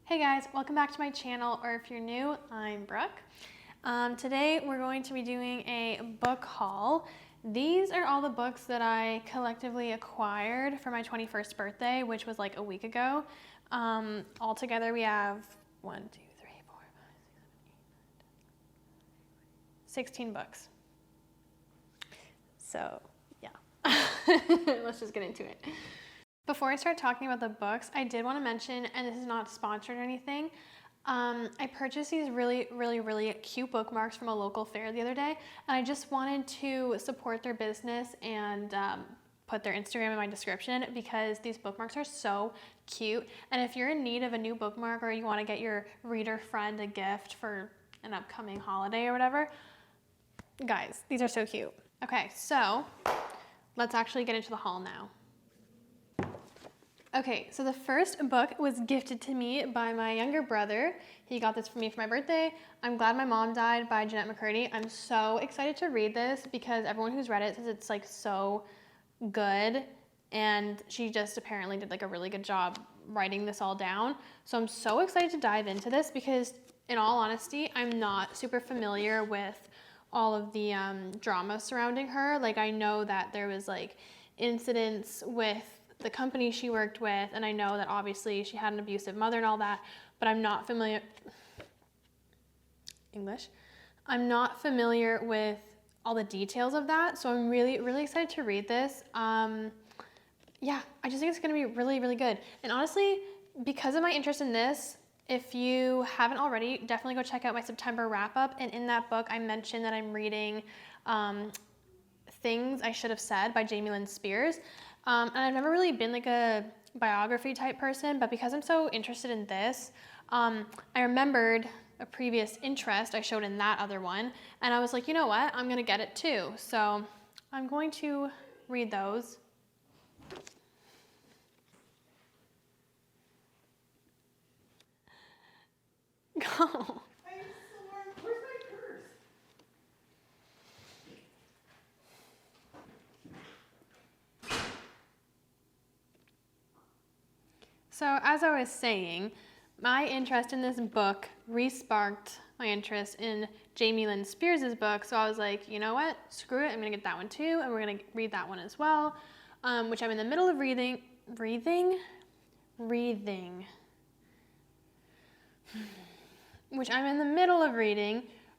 Hey guys, welcome back to my channel, or if you're new, I'm Brooke. Today we're going to be doing a book haul. These are all the books that I collectively acquired for my 21st birthday, which was like a week ago. Altogether we have 16 books. So yeah, let's just get into it. Before I start talking about the books, I did want to mention, and this is not sponsored or anything, I purchased these really cute bookmarks from a local fair the other day, and I just wanted to support their business and put their Instagram in my description because these bookmarks are so cute. And if you're in need of a new bookmark or you want to get your reader friend a gift for an upcoming holiday or whatever, guys, these are so cute. Okay, so let's actually get into the haul now. Okay, so the first book was gifted to me by my younger brother. He got this for me for my birthday. I'm Glad My Mom Died by Jeanette McCurdy. I'm so excited to read this because everyone who's read it says it's like so good, and she just apparently did like a really good job writing this all down. So I'm so excited to dive into this because in all honesty, I'm not super familiar with all of the drama surrounding her. Like I know that there was like incidents with the company she worked with, and I know that obviously she had an abusive mother and all that, but I'm not familiar with all the details of that, so I'm really excited to read this. Yeah, I just think it's gonna be really good. And honestly, because of my interest in this, if you haven't already, definitely go check out my September wrap-up, and in that book I mentioned that I'm reading Things I Should Have Said by Jamie Lynn Spears. And I've never really been like a biography type person, but because I'm so interested in this, I remembered a previous interest I showed in that other one, and I was like, you know what, I'm gonna get it too. So I'm going to read those. Go. So as I was saying, my interest in this book re-sparked my interest in Jamie Lynn Spears' book. So I was like, you know what, screw it, I'm gonna get that one too, and we're gonna read that one as well, which I'm in the middle of reading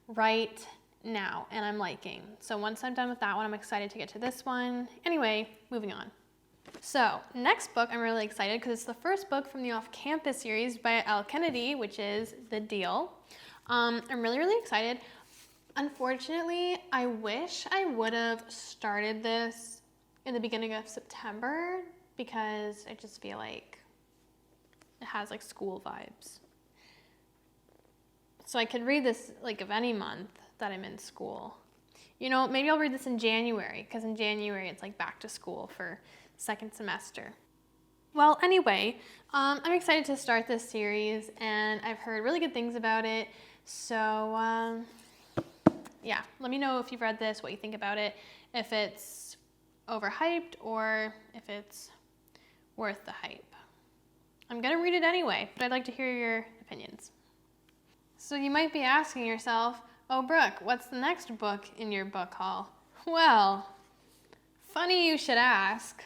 right now, and I'm liking. So once I'm done with that one, I'm excited to get to this one. Anyway, moving on. So next book, I'm really excited because it's the first book from the Off Campus series by Elle Kennedy, which is The Deal. I'm really excited. Unfortunately, I wish I would have started this in the beginning of September because I just feel like it has like school vibes. So I could read this like of any month that I'm in school. You know, maybe I'll read this in January because in January it's like back to school for second semester. Well, anyway, I'm excited to start this series, and I've heard really good things about it. So yeah, let me know if you've read this, what you think about it, if it's overhyped or if it's worth the hype. I'm gonna read it anyway, but I'd like to hear your opinions. So you might be asking yourself, oh Brooke, what's the next book in your book haul? Well, funny you should ask.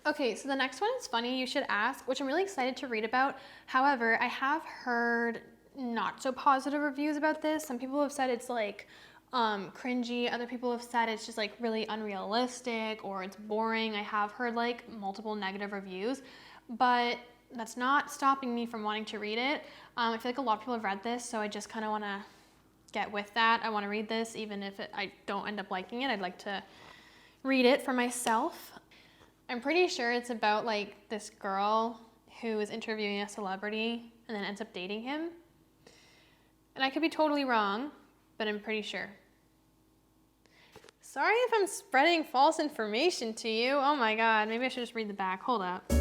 Okay, so the next one is Funny You Should Ask, which I'm really excited to read about. However, I have heard not so positive reviews about this. Some people have said it's like cringy. Other people have said it's just like really unrealistic or it's boring. I have heard like multiple negative reviews, but that's not stopping me from wanting to read it. I feel like a lot of people have read this, so I just kind of want to get with that. I want to read this even if I don't end up liking it. I'd like to read it for myself. I'm pretty sure it's about like this girl who is interviewing a celebrity and then ends up dating him. And I could be totally wrong, but I'm pretty sure. Sorry if I'm spreading false information to you. Oh my God, maybe I should just read the back. Hold up.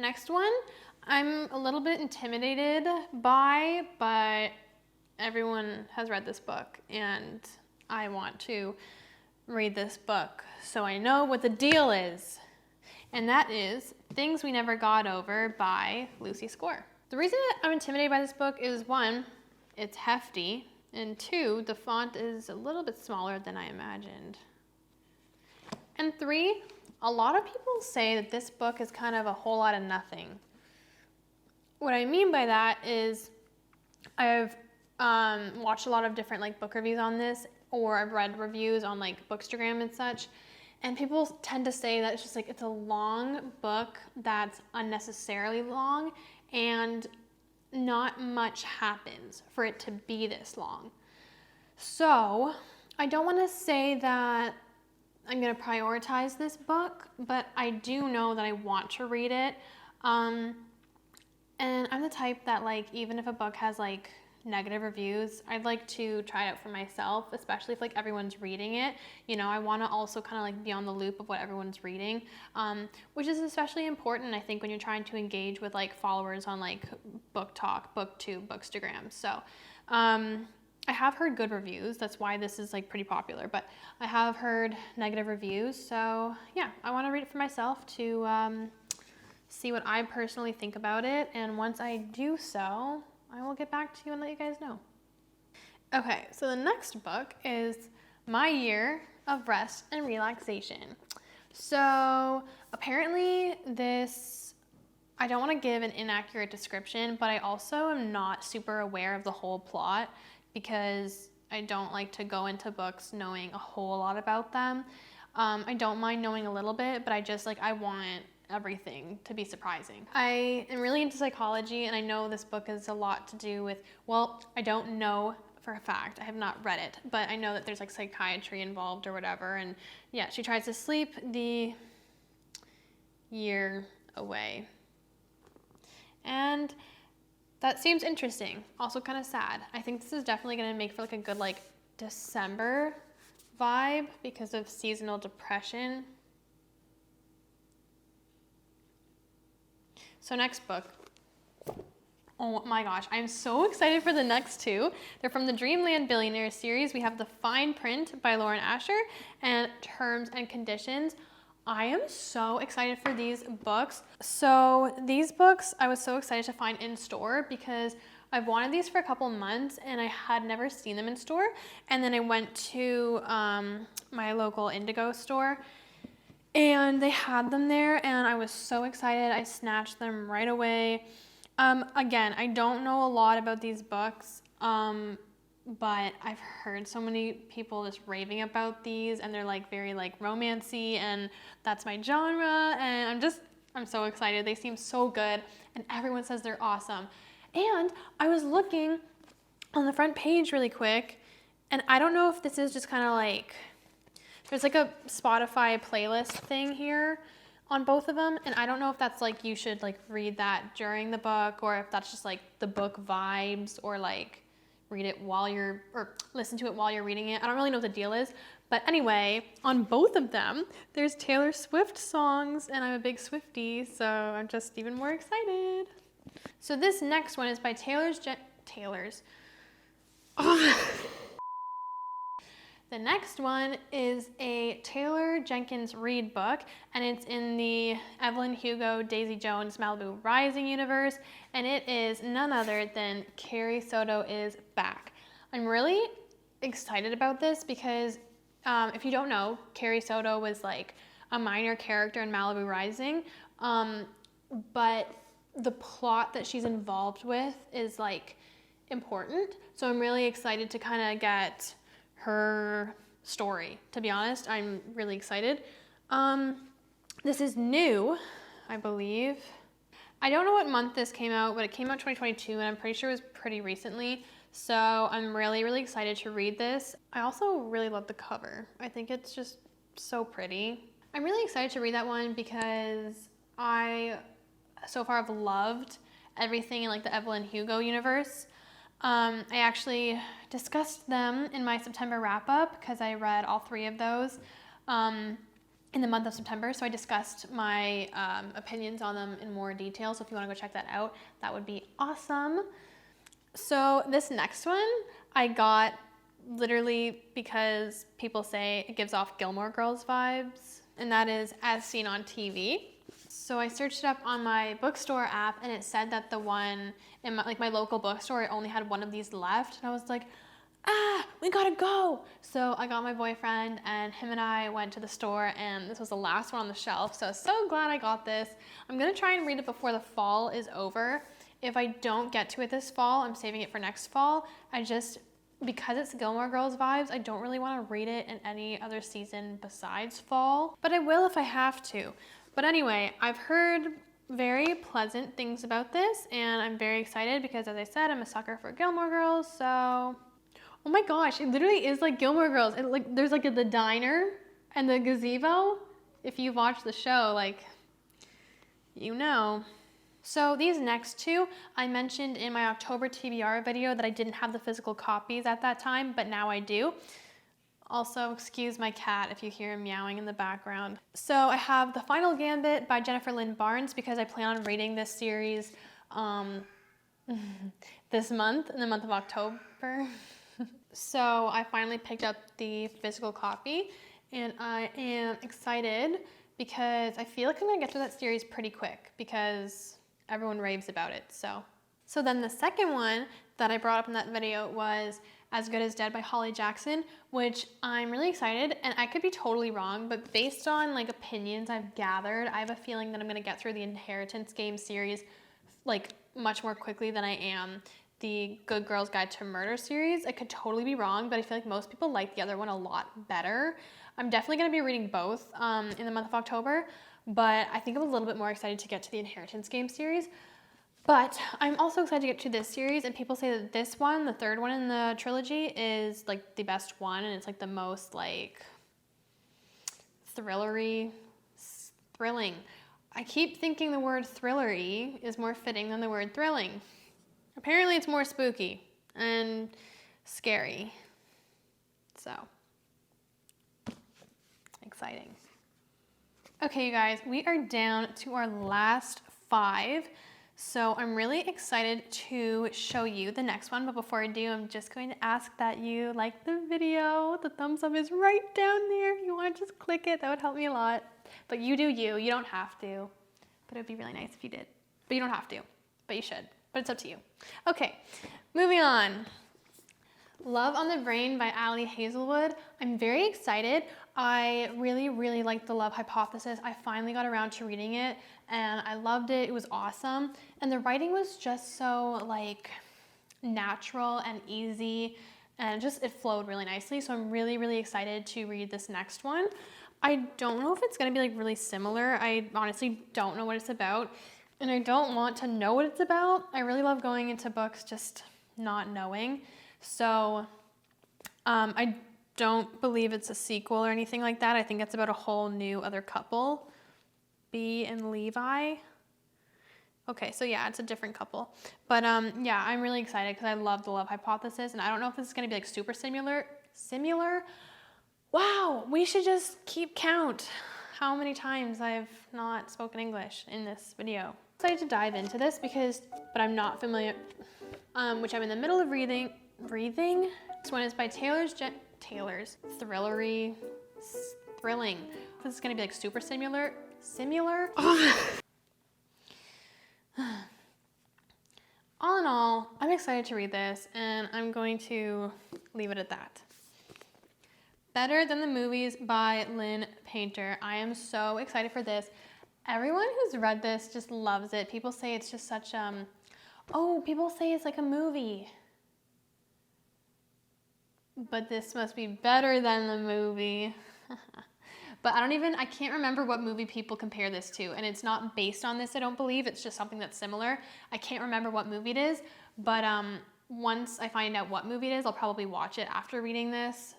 next one, I'm a little bit intimidated by, but everyone has read this book and I want to read this book so I know what the deal is. And that is Things We Never Got Over by Lucy Score. The reason that I'm intimidated by this book is, one, it's hefty, and two, the font is a little bit smaller than I imagined. And three, a lot of people say that this book is kind of a whole lot of nothing. What I mean by that is I've watched a lot of different like book reviews on this, or I've read reviews on like Bookstagram and such, and people tend to say that it's just like it's a long book that's unnecessarily long and not much happens for it to be this long. So I don't want to say that I'm going to prioritize this book, but I do know that I want to read it. And I'm the type that like, even if a book has like negative reviews, I'd like to try it out for myself, especially if like everyone's reading it. You know, I want to also kind of like be on the loop of what everyone's reading, which is especially important, I think, when you're trying to engage with like followers on like Book Talk, BookTube, Bookstagram. So I have heard good reviews. That's why this is like pretty popular, but I have heard negative reviews. So yeah, I want to read it for myself to see what I personally think about it, and once I do so, I will get back to you and let you guys know. Okay, so the next book is My Year of Rest and Relaxation. So apparently this, I don't want to give an inaccurate description, but I also am not super aware of the whole plot because I don't like to go into books knowing a whole lot about them. I don't mind knowing a little bit, but I want everything to be surprising. I am really into psychology, and I know this book has a lot to do with, well, I don't know for a fact, I have not read it, but I know that there's like psychiatry involved or whatever, and yeah, she tries to sleep the year away. And that seems interesting, also kind of sad. I think this is definitely gonna make for like a good like December vibe because of seasonal depression. So next book. Oh my gosh, I'm so excited for the next two. They're from the Dreamland Billionaires series. We have The Fine Print by Lauren Asher and Terms and Conditions. I am so excited for these books. So these books I was so excited to find in store because I've wanted these for a couple months and I had never seen them in store. And then I went to my local Indigo store and they had them there and I was so excited. I snatched them right away. Again, I don't know a lot about these books, but I've heard so many people just raving about these and they're like very like romancy and that's my genre, and I'm so excited. They seem so good and everyone says they're awesome. And I was looking on the front page really quick and I don't know if this is just kind of like, there's like a Spotify playlist thing here on both of them, and I don't know if that's like you should like read that during the book or if that's just like the book vibes or like read it while you're, or listen to it while you're reading it. I don't really know what the deal is, but anyway, on both of them there's Taylor Swift songs and I'm a big Swiftie, so I'm just even more excited. So this next one is by Taylor's. The next one is a Taylor Jenkins Reid book, and it's in the Evelyn Hugo, Daisy Jones, Malibu Rising universe, and it is none other than Carrie Soto Is Back. I'm really excited about this because if you don't know, Carrie Soto was like a minor character in Malibu Rising, but the plot that she's involved with is like important. So I'm really excited to kind of get her story. To be honest, I'm really excited. This is new, I believe. I don't know what month this came out, but it came out 2022 and I'm pretty sure it was pretty recently. So I'm really, really excited to read this. I also really love the cover. I think it's just so pretty. I'm really excited to read that one because I so far have loved everything in like the Evelyn Hugo universe. I actually discussed them in my September wrap-up because I read all three of those. in the month of September. So I discussed my opinions on them in more detail. So if you want to go check that out, that would be awesome. So this next one I got literally because people say it gives off Gilmore Girls vibes, and that is As Seen on TV. So I searched it up on my bookstore app, and it said that the one in my local bookstore, it only had one of these left. And I was like, we gotta go. So I got my boyfriend, and him and I went to the store, and this was the last one on the shelf. So glad I got this. I'm gonna try and read it before the fall is over. If I don't get to it this fall, I'm saving it for next fall. Because it's Gilmore Girls vibes, I don't really want to read it in any other season besides fall, but I will if I have to. But anyway, I've heard very pleasant things about this, and I'm very excited because, as I said, I'm a sucker for Gilmore Girls. So, oh my gosh, it literally is like Gilmore Girls. There's like the diner and the gazebo. If you've watched the show, like, you know. So these next two, I mentioned in my October TBR video that I didn't have the physical copies at that time, but now I do. Also, excuse my cat if you hear him meowing in the background. So I have The Final Gambit by Jennifer Lynn Barnes because I plan on reading this series this month, in the month of October. So I finally picked up the physical copy, and I am excited because I feel like I'm gonna get through that series pretty quick because everyone raves about it. So then the second one that I brought up in that video was As Good as Dead by Holly Jackson, which I'm really excited, and I could be totally wrong, but based on like opinions I've gathered, I have a feeling that I'm gonna get through the Inheritance Game series like much more quickly than I am the Good Girls Guide to Murder series. I could totally be wrong, but I feel like most people like the other one a lot better. I'm definitely gonna be reading both in the month of October, but I think I'm a little bit more excited to get to the Inheritance Game series. But I'm also excited to get to this series, and people say that this one, the third one in the trilogy, is like the best one, and it's like the most like thrilling. I keep thinking the word thrillery is more fitting than the word thrilling. Apparently it's more spooky and scary. So, exciting. Okay, you guys, we are down to our last 5. So I'm really excited to show you the next one, but before I do, I'm just going to ask that you like the video. The thumbs up is right down there. If you want to just click it, that would help me a lot. But you do you don't have to. But it would be really nice if you did. But you don't have to, but you should. But it's up to you. Okay, moving on. Love on the Brain by Ali Hazelwood. I'm very excited. I really, really liked The Love Hypothesis. I finally got around to reading it, and I loved it. It was awesome. And the writing was just so like natural and easy, and it flowed really nicely. So I'm really, really excited to read this next one. I don't know if it's gonna be like really similar. I honestly don't know what it's about, and I don't want to know what it's about. I really love going into books just not knowing. So I don't believe it's a sequel or anything like that. I think it's about a whole new other couple, Bea and Levi. Okay, so yeah, it's a different couple. But yeah, I'm really excited because I love The Love Hypothesis, and I don't know if this is gonna be like super similar. Wow, we should just keep count how many times I've not spoken English in this video. I'm excited to dive into this but I'm not familiar, which I'm in the middle of reading. This one is by Thrilling. This is gonna be like super similar. All in all, I'm excited to read this, and I'm going to leave it at that. Better Than the Movies by Lynn Painter. I am so excited for this. Everyone who's read this just loves it. People say it's just such, people say it's like a movie. But this must be better than the movie. But I can't remember what movie people compare this to. And it's not based on this, I don't believe. It's just something that's similar. I can't remember what movie it is. But once I find out what movie it is, I'll probably watch it after reading this.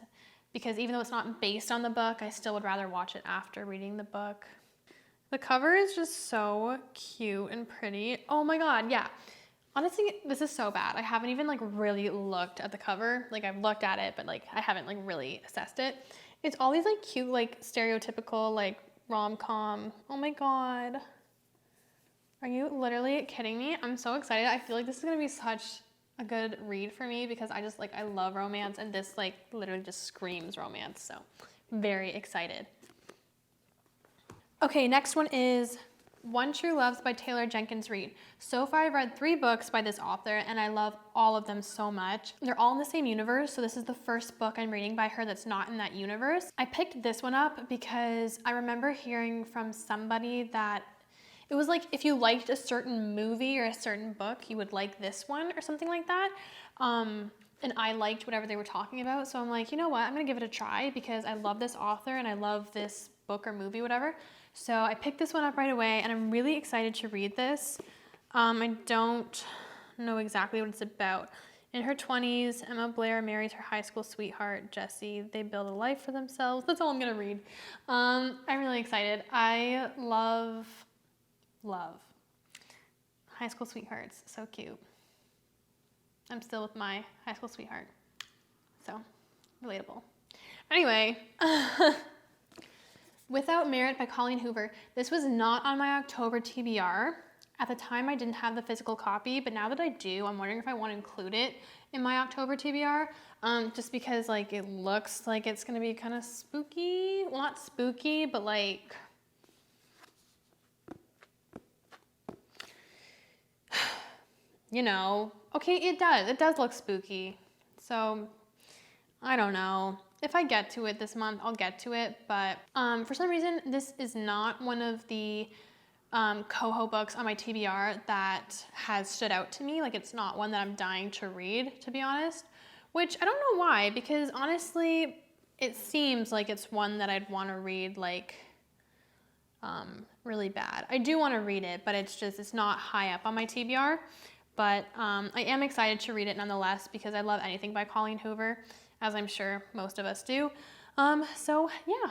Because even though it's not based on the book, I still would rather watch it after reading the book. The cover is just so cute and pretty. Oh my God, yeah. Honestly, this is so bad. I haven't even like really looked at the cover. Like I've looked at it, but like I haven't like really assessed it. It's all these like cute, like stereotypical, like rom-com. Oh my God. Are you literally kidding me? I'm so excited. I feel like this is gonna be such a good read for me because I just like, I love romance, and this like literally just screams romance. So very excited. Okay, next one is One True Loves by Taylor Jenkins Reid. So far I've read 3 books by this author and I love all of them so much. They're all in the same universe, so this is the first book I'm reading by her that's not in that universe. I picked this one up because I remember hearing from somebody that it was like if you liked a certain movie or a certain book, you would like this one or something like that. And I liked whatever they were talking about, so I'm like, you know what, I'm gonna give it a try because I love this author and I love this book or movie, whatever. So I picked this one up right away and I'm really excited to read this. I don't know exactly what it's about. In her 20s, Emma Blair marries her high school sweetheart, Jessie. They build a life for themselves. That's all I'm gonna read. I'm really excited. I love high school sweethearts, so cute. I'm still with my high school sweetheart, so relatable. Anyway, Without Merit by Colleen Hoover. This was not on my October TBR. At the time I didn't have the physical copy, but now that I do, I'm wondering if I want to include it in my October TBR, just because like it looks like it's gonna be kind of spooky. Well, not spooky, but like, you know, okay, it does look spooky. So I don't know. If I get to it this month, I'll get to it, but for some reason, this is not one of the coho books on my TBR that has stood out to me. Like, it's not one that I'm dying to read, to be honest, which I don't know why, because honestly, it seems like it's one that I'd want to read, like, really bad. I do want to read it, but it's not high up on my TBR, but I am excited to read it nonetheless because I love anything by Colleen Hoover, as I'm sure most of us do. So yeah.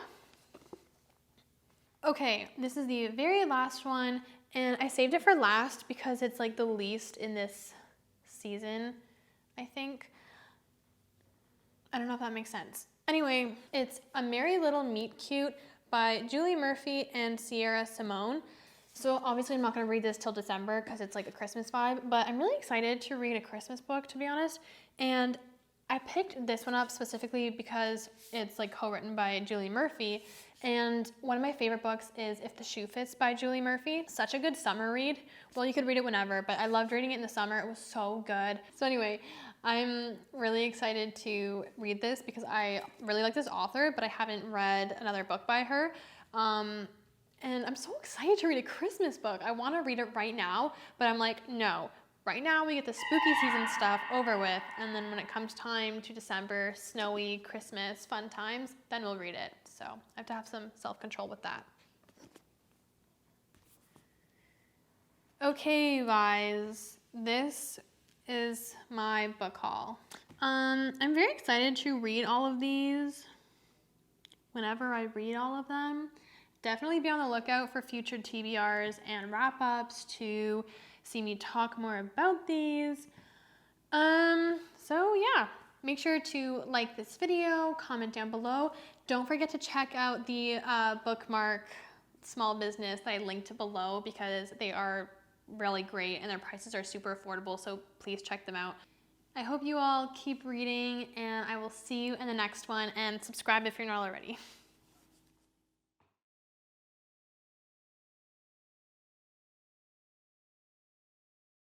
Okay, this is the very last one, and I saved it for last because it's like the least in this season, I think. I don't know if that makes sense. Anyway, it's A Merry Little Meet Cute by Julie Murphy and Sierra Simone. So obviously I'm not gonna read this till December because it's like a Christmas vibe, but I'm really excited to read a Christmas book, to be honest. And I picked this one up specifically because it's like co-written by Julie Murphy, and one of my favorite books is If the Shoe Fits by Julie Murphy. Such a good summer read. Well, you could read it whenever, but I loved reading it in the summer. It was so good. So anyway, I'm really excited to read this because I really like this author, but I haven't read another book by her. And I'm so excited to read a Christmas book. I want to read it right now, but I'm like, no. Right now we get the spooky season stuff over with, and then when it comes time to December, snowy, Christmas, fun times, then we'll read it. So I have to have some self-control with that. Okay, you guys, this is my book haul. I'm very excited to read all of these whenever I read all of them. Definitely be on the lookout for future TBRs and wrap-ups to see me talk more about these. So yeah, make sure to like this video, comment down below. Don't forget to check out the bookmark small business that I linked below because they are really great and their prices are super affordable, so please check them out. I hope you all keep reading and I will see you in the next one, and subscribe if you're not already.